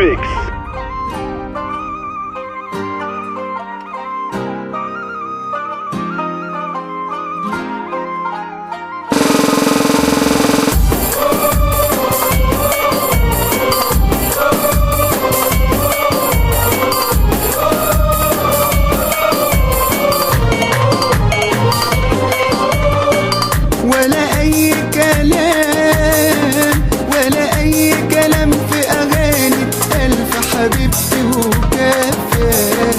ريميكس. ولا أي كلام ولا أي كلام في أغاني ألف حبيبتي وكفاية.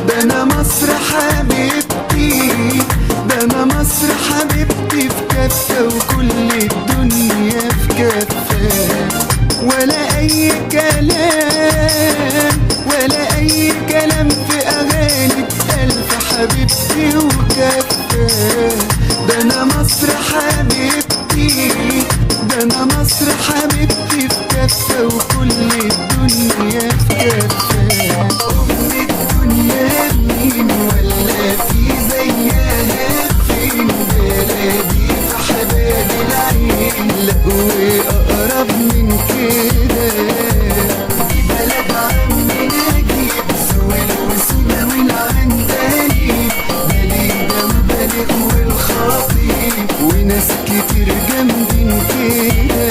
ده أنا مصر حبيبتي، ده أنا مصر حبيبتي في كفة وكل الدنيا في كفة. ولا أي كلام ولا أي كلام في أغاني ألف حبيبتي وكفاية. ده أنا مصر حبيبتي، ده أنا مصر حبيبتي في كفة وكل الدنيا في كفة. أم الدنيا مين ولا في زيها فين؟ بلدي في حباب العين، لا وأقرب من كده. دي بلد عمي نجيب سويل وسونا والعندليب، بليدة وبليغ والخطيب وناس كتير جامدين كده.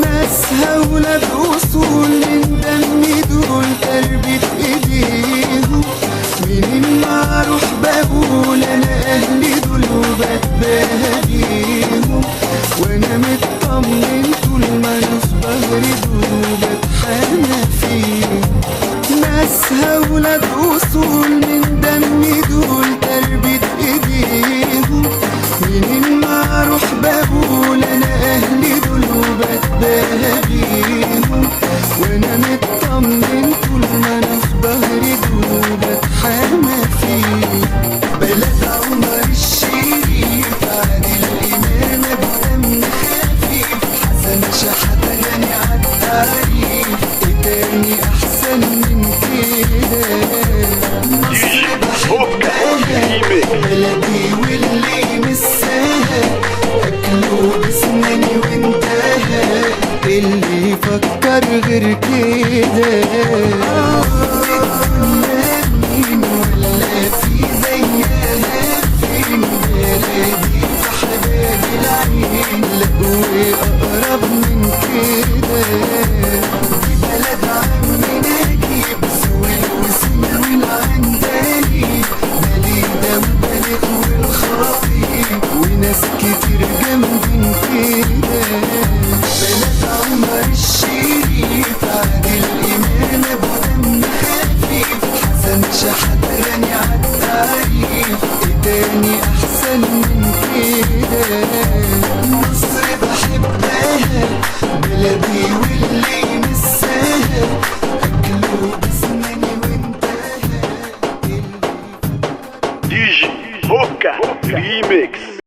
ناسها ولاد أصول من دم دول تربة إيديهم. منين ما أروح بقول أنا أهلي دول وبتباهى بيهم، وأنا مطمن طول ما أنا في ظهري دول وبتحامى فيهم. ناسها ولاد أصول من دم دول تربة إيديهم. منين ما أروح بقول أنا أهلي دول وبتباهى بيهم، وأنا مطمن طول ما أنا في ظهري دول وبتحامى فيهم. بلد عمر الشريف، عادل إمام بدم خفيف، حسن شحاتة غني عالتعريف، إيه تاني أحسن من كده؟ مصر بحبها، بلدي واللي مساها، أكله بسناني وانتهى، اللي يفكر غير كده. مين ولا في زيها فين؟ بلدي في حباب العين، لا وأقرب من كده. دي بلد عمي نجيب سويل وسونا والعندليب، بليدة وبليغ والخطيب وناس كتير جامدين كده. بلد عمر الشريف، عادل إمام بدم خفيف، حسن شحاتة غني عالتعريف، إيه تاني أحسن من كده؟ مصر بحبها، بلدي واللي مساها، أكله بسناني وانتهى. دي جي هوكا ريميكس.